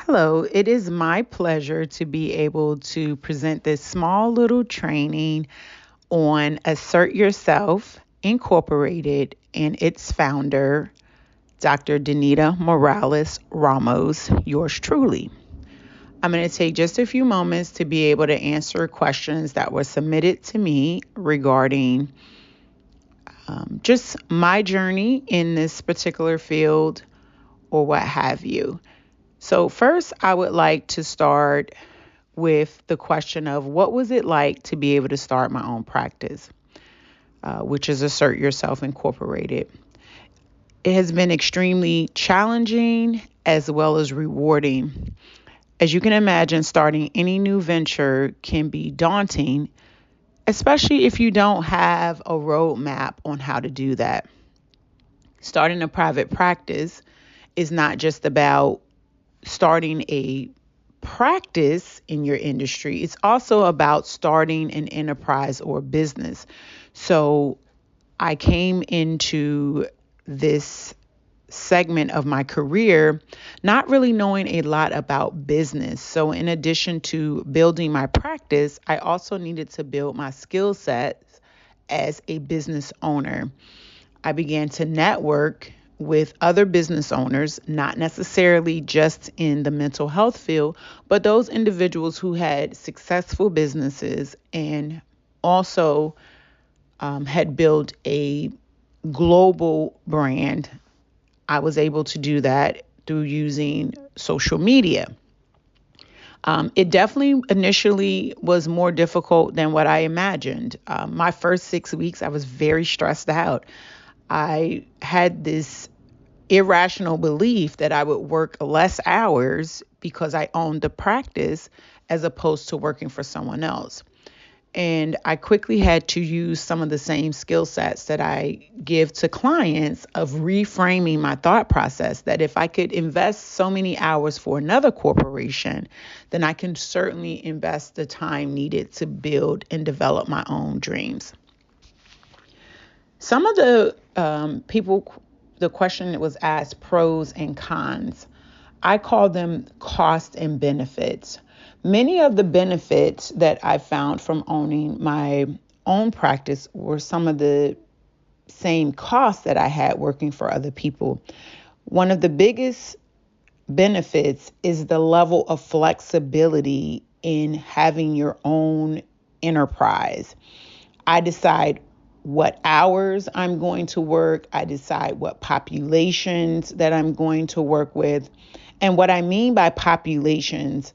Hello, it is my pleasure to be able to present this small little training on Assert Yourself Incorporated and its founder, Dr. Danita Morales Ramos, yours truly. I'm going to take just a few moments to be able to answer questions that were submitted to me regarding just my journey in this particular field or what have you. So, first, I would like to start with the question of what was it like to be able to start my own practice, which is Assert Yourself Incorporated. It has been extremely challenging as well as rewarding. As you can imagine, starting any new venture can be daunting, especially if you don't have a roadmap on how to do that. Starting a private practice is not just about starting a practice in your industry, it's also about starting an enterprise or business. So I came into this segment of my career not really knowing a lot about business. So in addition to building my practice, I also needed to build my skill sets as a business owner. I began to network with other business owners, not necessarily just in the mental health field, but those individuals who had successful businesses and also had built a global brand. I was able to do that through using social media. It definitely initially was more difficult than what I imagined. My first 6 weeks, I was very stressed out. I had this irrational belief that I would work less hours because I owned the practice as opposed to working for someone else. And I quickly had to use some of the same skill sets that I give to clients of reframing my thought process that if I could invest so many hours for another corporation, then I can certainly invest the time needed to build and develop my own dreams. Some of the question that was asked, pros and cons, I call them cost and benefits. Many of the benefits that I found from owning my own practice were some of the same costs that I had working for other people. One of the biggest benefits is the level of flexibility in having your own enterprise. I decide what hours I'm going to work. I decide what populations that I'm going to work with. And what I mean by populations,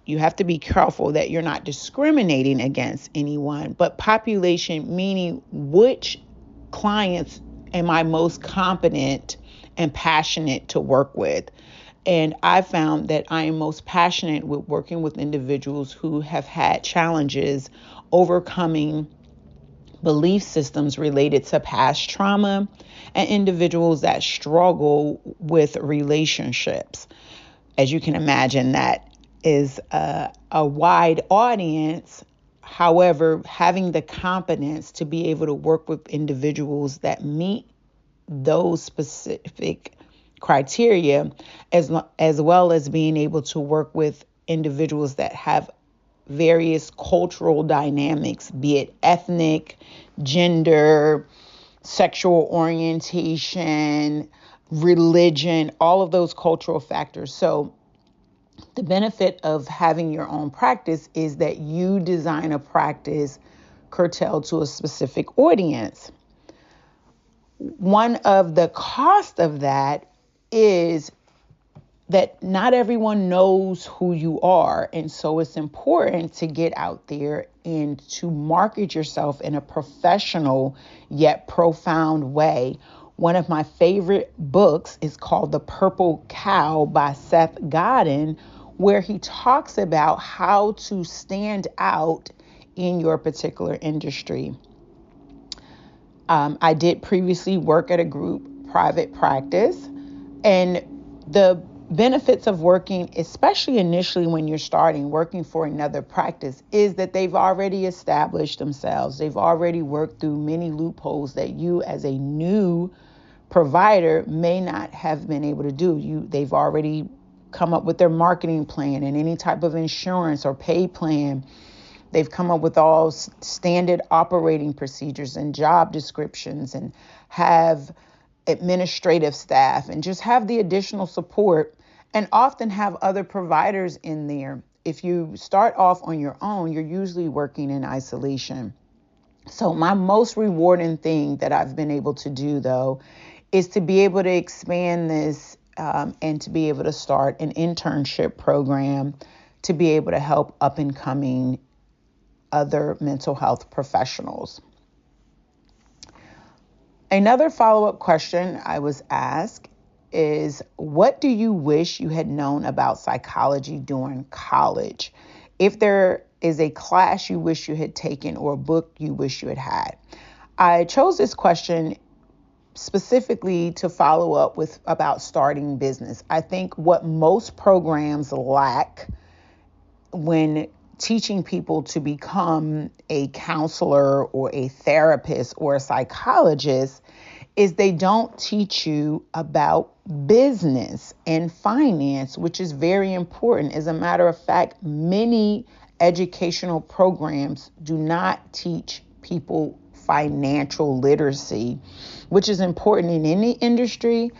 you have to be careful that you're not discriminating against anyone, but population meaning which clients am I most competent and passionate to work with. And I found that I am most passionate with working with individuals who have had challenges overcoming belief systems related to past trauma and individuals that struggle with relationships. As you can imagine, that is a wide audience. However, having the competence to be able to work with individuals that meet those specific criteria, as well as being able to work with individuals that have various cultural dynamics, be it ethnic, gender, sexual orientation, religion, all of those cultural factors. So the benefit of having your own practice is that you design a practice curtailed to a specific audience. One of the costs of that is that not everyone knows who you are. And so it's important to get out there and to market yourself in a professional yet profound way. One of my favorite books is called The Purple Cow by Seth Godin, where he talks about how to stand out in your particular industry. I did previously work at a group private practice, and the benefits of working, especially initially when you're starting working for another practice, is that they've already established themselves. They've already worked through many loopholes that you as a new provider may not have been able to do. They've already come up with their marketing plan and any type of insurance or pay plan. They've come up with all standard operating procedures and job descriptions, and have administrative staff, and just have the additional support, and often have other providers in there. If you start off on your own, you're usually working in isolation. So my most rewarding thing that I've been able to do, though, is to be able to expand this and to be able to start an internship program to be able to help up and coming other mental health professionals. Another follow-up question I was asked is, what do you wish you had known about psychology during college? If there is a class you wish you had taken or a book you wish you had had. I chose this question specifically to follow up with about starting business. I think what most programs lack when teaching people to become a counselor or a therapist or a psychologist is they don't teach you about business and finance, which is very important. As a matter of fact, many educational programs do not teach people financial literacy, which is important in any industry.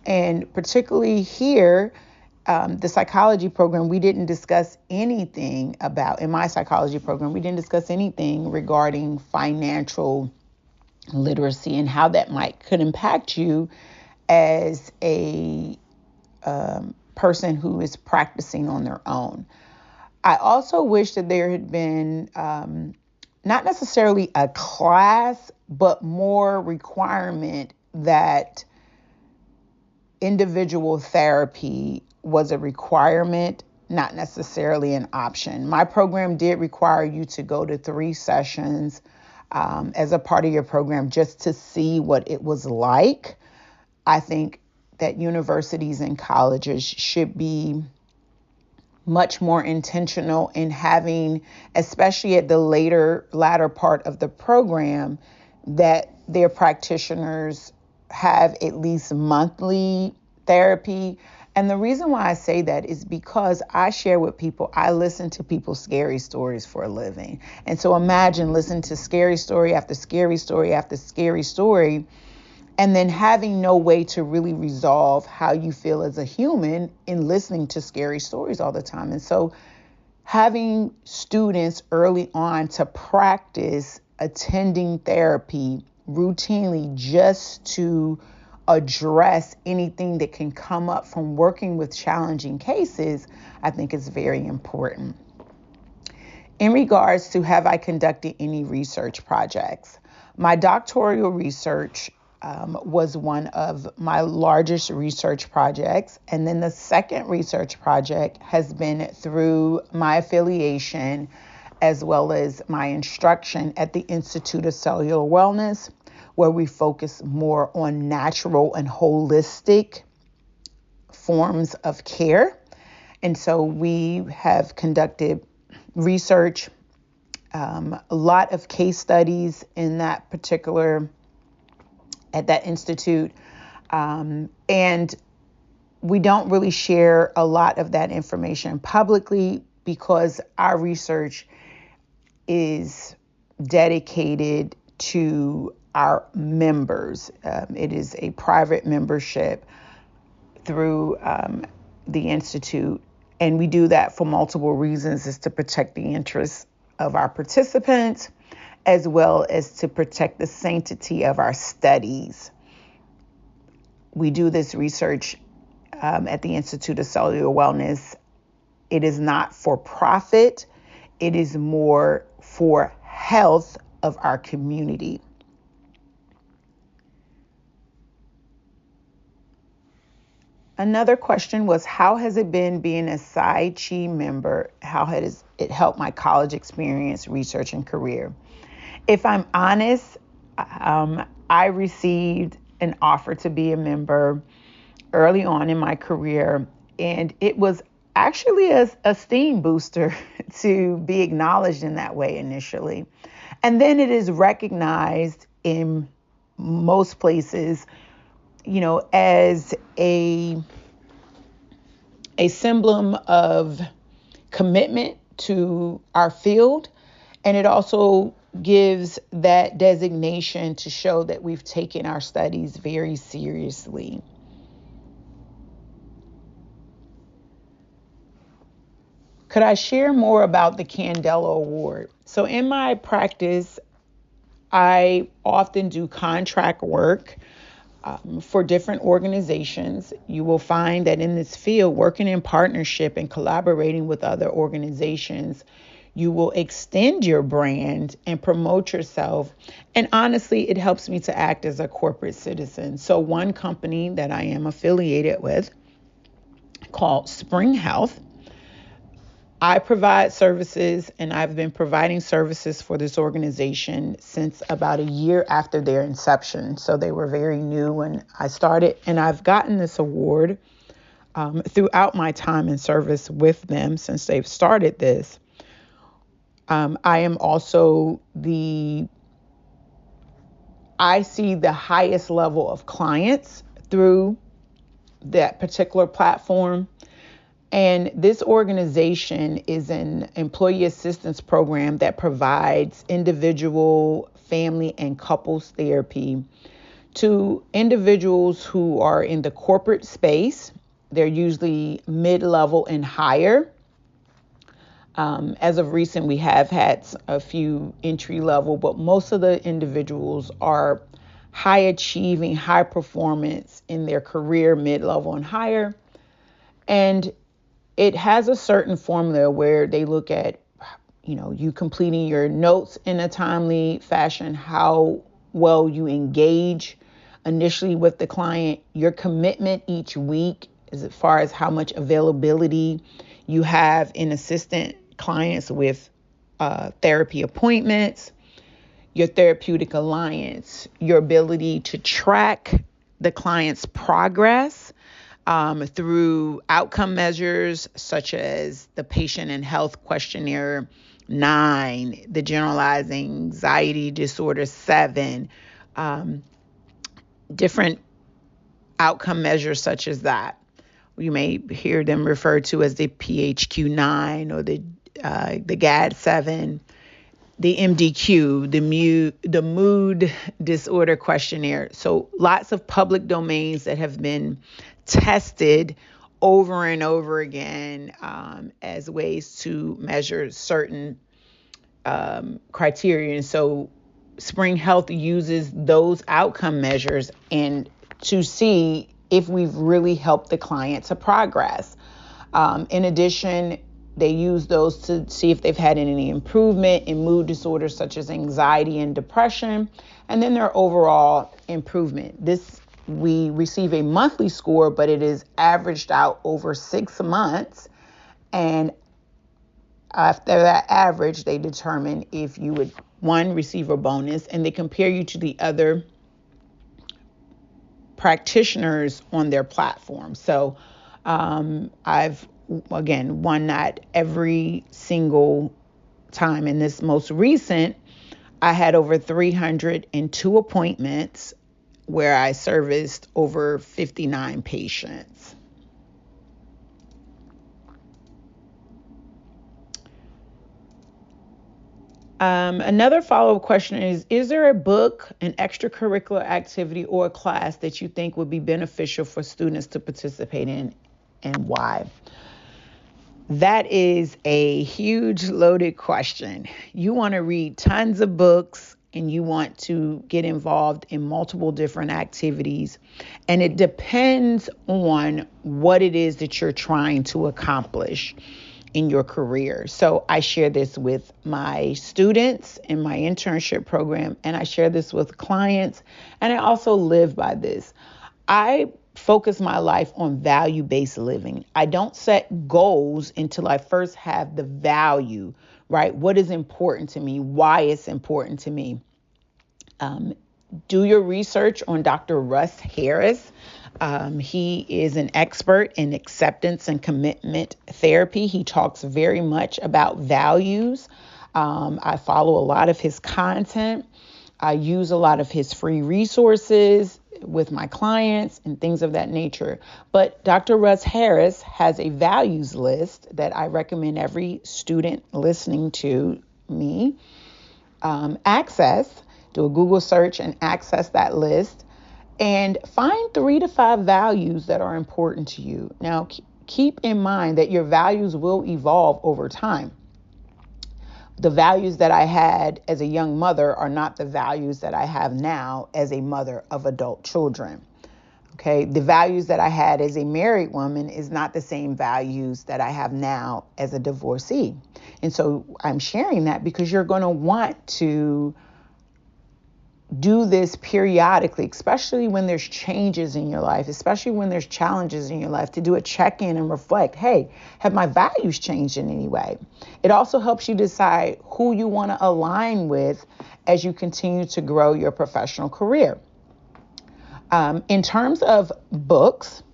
And particularly here, the psychology program, we didn't discuss anything about, in my psychology program, we didn't discuss anything regarding financial literacy and how that could impact you as a person who is practicing on their own. I also wish that there had been not necessarily a class, but more requirement that individual therapy was a requirement, not necessarily an option. My program did require you to go to 3 sessions as a part of your program just to see what it was like. I think that universities and colleges should be much more intentional in having, especially at the latter part of the program, that their practitioners have at least monthly therapy. And the reason why I say that is because I share with people, I listen to people's scary stories for a living. And so imagine listening to scary story after scary story after scary story, and then having no way to really resolve how you feel as a human in listening to scary stories all the time. And so having students early on to practice attending therapy routinely just to address anything that can come up from working with challenging cases, I think is very important. In regards to, have I conducted any research projects? My doctoral research was one of my largest research projects. And then the second research project has been through my affiliation as well as my instruction at the Institute of Cellular Wellness, where we focus more on natural and holistic forms of care. And so we have conducted research, a lot of case studies in that particular, at that institute. And we don't really share a lot of that information publicly because our research is dedicated to our members. It is a private membership through the Institute. And we do that for multiple reasons, is to protect the interests of our participants, as well as to protect the sanctity of our studies. We do this research at the Institute of Cellular Wellness. It is not for profit. It is more for health of our community. Another question was, how has it been being a Psi Chi member? How has it helped my college experience, research, and career? If I'm honest, I received an offer to be a member early on in my career, and it was actually a steam booster to be acknowledged in that way initially. And then it is recognized in most places, as a a symbol of commitment to our field, and it also gives that designation to show that we've taken our studies very seriously. Could I share more about the Candela Award? So in my practice, I often do contract work for different organizations. You will find that in this field, working in partnership and collaborating with other organizations, you will extend your brand and promote yourself. And honestly, it helps me to act as a corporate citizen. So one company that I am affiliated with, called Spring Health, I provide services, and I've been providing services for this organization since about a year after their inception. So they were very new when I started, and I've gotten this award throughout my time in service with them since they've started this. I am also I see the highest level of clients through that particular platform. And this organization is an employee assistance program that provides individual, family, and couples therapy to individuals who are in the corporate space. They're usually mid-level and higher. As of recent, we have had a few entry level, but most of the individuals are high achieving, high performance in their career, mid-level and higher. And it has a certain formula where they look at, you completing your notes in a timely fashion, how well you engage initially with the client, your commitment each week as far as how much availability you have in assistant clients with therapy appointments, your therapeutic alliance, your ability to track the client's progress through outcome measures such as the Patient and Health Questionnaire 9, the Generalized Anxiety Disorder 7, different outcome measures such as that. You may hear them referred to as the PHQ 9 or the GAD 7, the MDQ, the Mood Disorder Questionnaire. So lots of public domains that have been tested over and over again as ways to measure certain criteria. And so Spring Health uses those outcome measures and to see if we've really helped the client to progress. In addition, they use those to see if they've had any improvement in mood disorders such as anxiety and depression, and then their overall improvement. We receive a monthly score, but it is averaged out over 6 months. And after that average, they determine if you would, one, receive a bonus, and they compare you to the other practitioners on their platform. So I've, again, won that every single time. In this most recent, I had over 302 appointments where I serviced over 59 patients. Another follow-up question is there a book, an extracurricular activity, or a class that you think would be beneficial for students to participate in, and why? That is a huge loaded question. You want to read tons of books and you want to get involved in multiple different activities. And it depends on what it is that you're trying to accomplish in your career. So I share this with my students in my internship program, and I share this with clients, and I also live by this. I focus my life on value-based living. I don't set goals until I first have the value, right? What is important to me? Why it's important to me? Do your research on Dr. Russ Harris. He is an expert in acceptance and commitment therapy. He talks very much about values. I follow a lot of his content. I use a lot of his free resources. with my clients and things of that nature. But Dr. Russ Harris has a values list that I recommend every student listening to me access. Do a Google search and access that list and find 3 to 5 values that are important to you. Now, keep in mind that your values will evolve over time. The values that I had as a young mother are not the values that I have now as a mother of adult children. Okay, the values that I had as a married woman is not the same values that I have now as a divorcee. And so I'm sharing that because you're going to want to do this periodically, especially when there's changes in your life, especially when there's challenges in your life, to do a check-in and reflect, hey, have my values changed in any way? It also helps you decide who you want to align with as you continue to grow your professional career. In terms of books,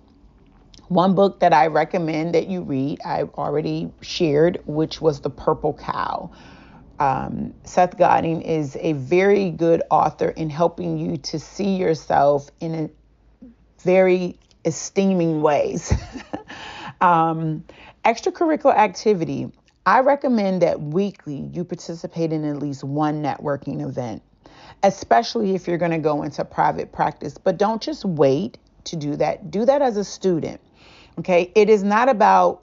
one book that I recommend that you read, I've already shared, which was The Purple Cow. Seth Godin is a very good author in helping you to see yourself in a very esteeming ways. Extracurricular activity. I recommend that weekly you participate in at least one networking event, especially if you're going to go into private practice. But don't just wait to do that. Do that as a student. Okay. It is not about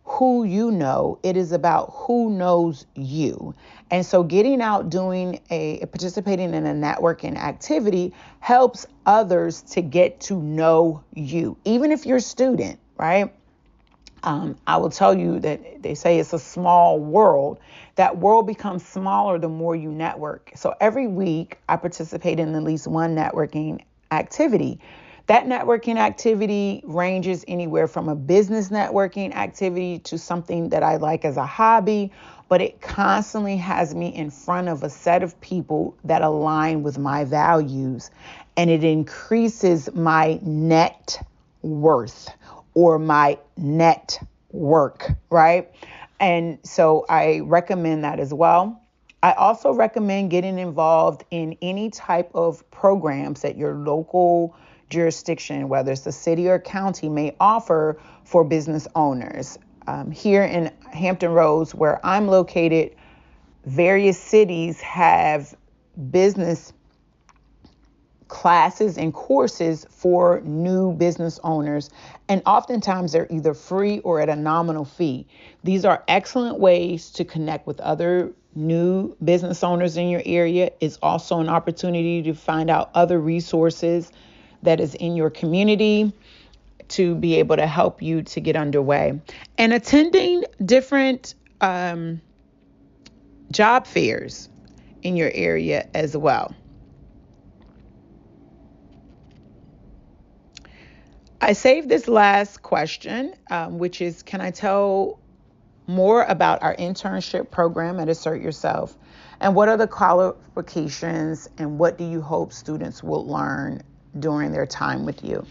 who you know, it is about who knows you. And so getting out, participating in a networking activity helps others to get to know you, even if you're a student, right? I will tell you that they say it's a small world. That world becomes smaller the more you network. So every week I participate in at least one networking activity. That networking activity ranges anywhere from a business networking activity to something that I like as a hobby, but it constantly has me in front of a set of people that align with my values, and it increases my net worth or my network, right? And so I recommend that as well. I also recommend getting involved in any type of programs that your local jurisdiction, whether it's the city or county, may offer for business owners. Here in Hampton Roads, where I'm located, various cities have business classes and courses for new business owners, and oftentimes they're either free or at a nominal fee. These are excellent ways to connect with other new business owners in your area. It's also an opportunity to find out other resources that is in your community to be able to help you to get underway. And attending different job fairs in your area as well. I saved this last question, which is, can I tell more about our internship program at Assert Yourself? And what are the qualifications and what do you hope students will learn during their time with you?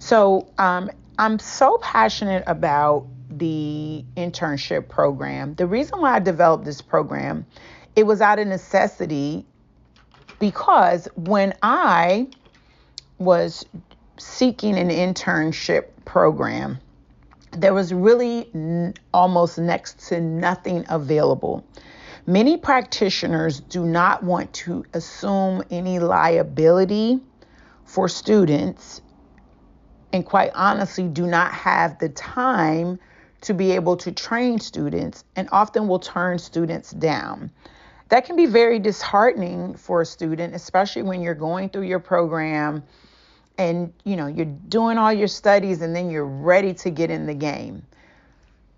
So I'm so passionate about the internship program. The reason why I developed this program, it was out of necessity, because when I was seeking an internship program, there was really almost next to nothing available. Many practitioners do not want to assume any liability for students, and quite honestly do not have the time to be able to train students, and often will turn students down. That can be very disheartening for a student, especially when you're going through your program and you're doing all your studies and then you're ready to get in the game.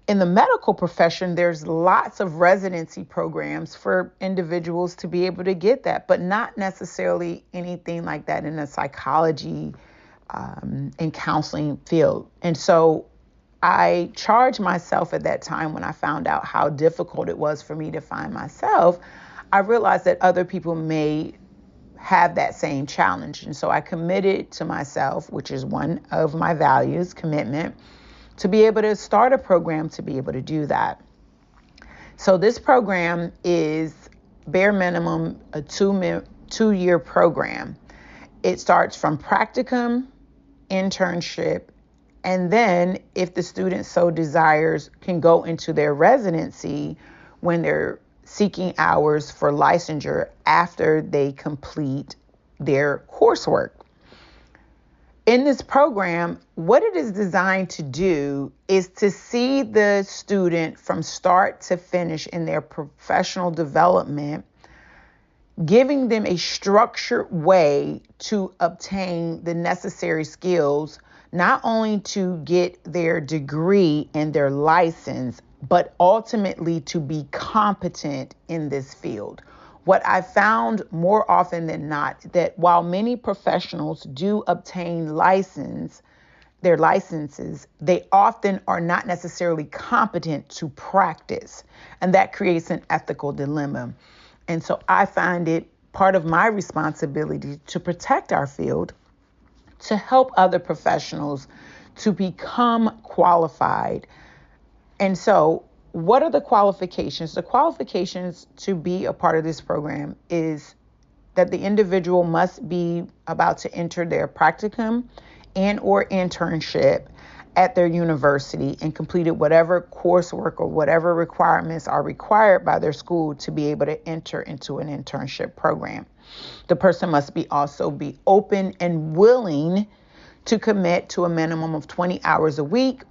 In the medical profession, there's lots of residency programs for individuals to be able to get that, but not necessarily anything like that in a psychology and counseling field. And so I charged myself at that time, when I found out how difficult it was for me to find myself, I realized that other people may have that same challenge. And so I committed to myself, which is one of my values, commitment, to be able to start a program to be able to do that. So this program is bare minimum a 2-year program. It starts from practicum, internship, and then if the student so desires, can go into their residency when they're seeking hours for licensure after they complete their coursework. In this program, what it is designed to do is to see the student from start to finish in their professional development, giving them a structured way to obtain the necessary skills, not only to get their degree and their license, but ultimately to be competent in this field. What I found more often than not, that while many professionals do obtain their licenses, they often are not necessarily competent to practice. And that creates an ethical dilemma. And so I find it part of my responsibility to protect our field, to help other professionals to become qualified. And so what are the qualifications? The qualifications to be a part of this program is that the individual must be about to enter their practicum and or internship at their university and completed whatever coursework or whatever requirements are required by their school to be able to enter into an internship program. The person must also be open and willing to commit to a minimum of 20 hours a week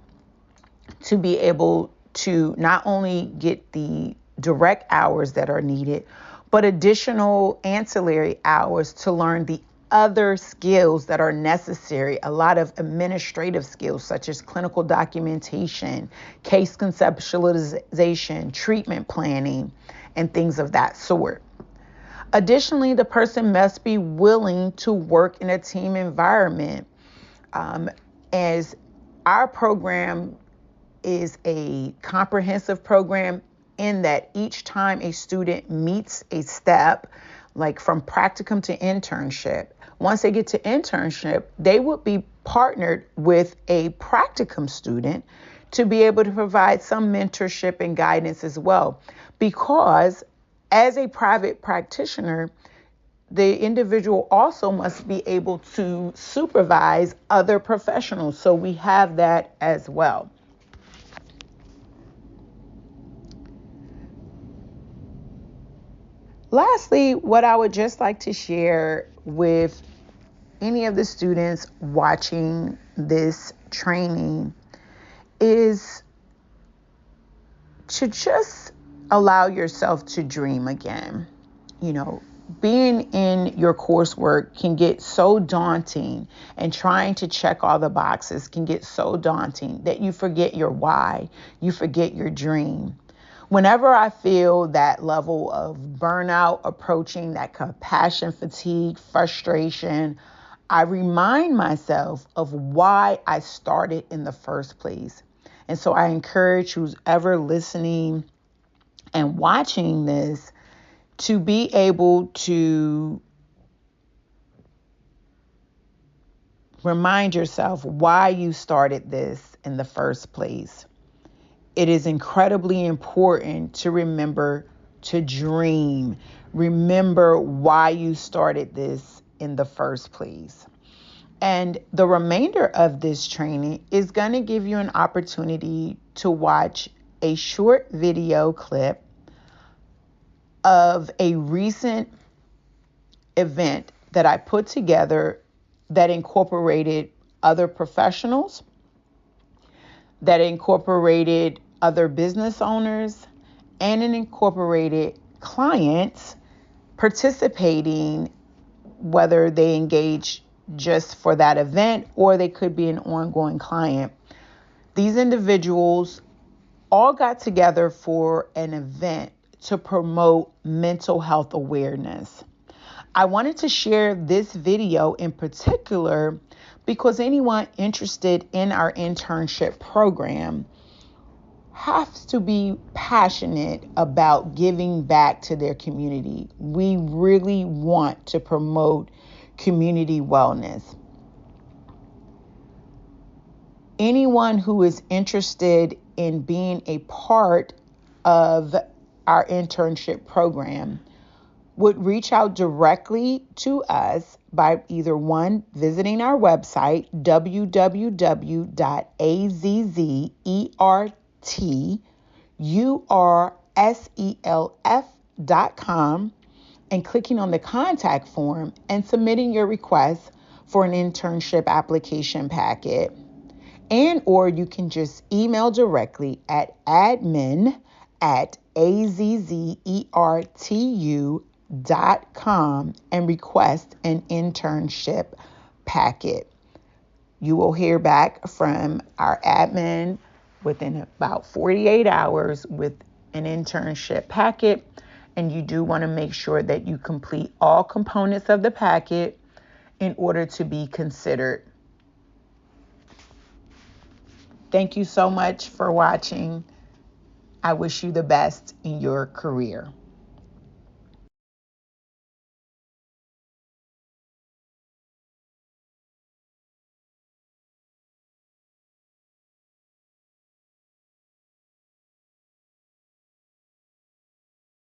to be able to not only get the direct hours that are needed, but additional ancillary hours to learn the other skills that are necessary, a lot of administrative skills such as clinical documentation, case conceptualization, treatment planning, and things of that sort. Additionally, the person must be willing to work in a team environment, as our program is a comprehensive program in that each time a student meets a step, like from practicum to internship, once they get to internship, they would be partnered with a practicum student to be able to provide some mentorship and guidance as well. Because as a private practitioner, the individual also must be able to supervise other professionals. So we have that as well. Lastly, what I would just like to share with any of the students watching this training is to just allow yourself to dream again. Being in your coursework can get so daunting, and trying to check all the boxes can get so daunting that you forget your why, you forget your dream. Whenever I feel that level of burnout approaching, that compassion fatigue, frustration, I remind myself of why I started in the first place. And so I encourage who's ever listening and watching this to be able to remind yourself why you started this in the first place. It is incredibly important to remember to dream. Remember why you started this in the first place. And the remainder of this training is going to give you an opportunity to watch a short video clip of a recent event that I put together that incorporated other professionals, that incorporated other business owners, and it incorporated clients participating, whether they engage just for that event or they could be an ongoing client. These individuals all got together for an event to promote mental health awareness. I wanted to share this video in particular because anyone interested in our internship program has to be passionate about giving back to their community. We really want to promote community wellness. Anyone who is interested in being a part of our internship program would reach out directly to us by either one, visiting our website, www.azzertself.com, and clicking on the contact form and submitting your request for an internship application packet. And or you can just email directly at admin@azzertu.com and request an internship packet. You will hear back from our admin within about 48 hours with an internship packet. And you do want to make sure that you complete all components of the packet in order to be considered. Thank you so much for watching. I wish you the best in your career.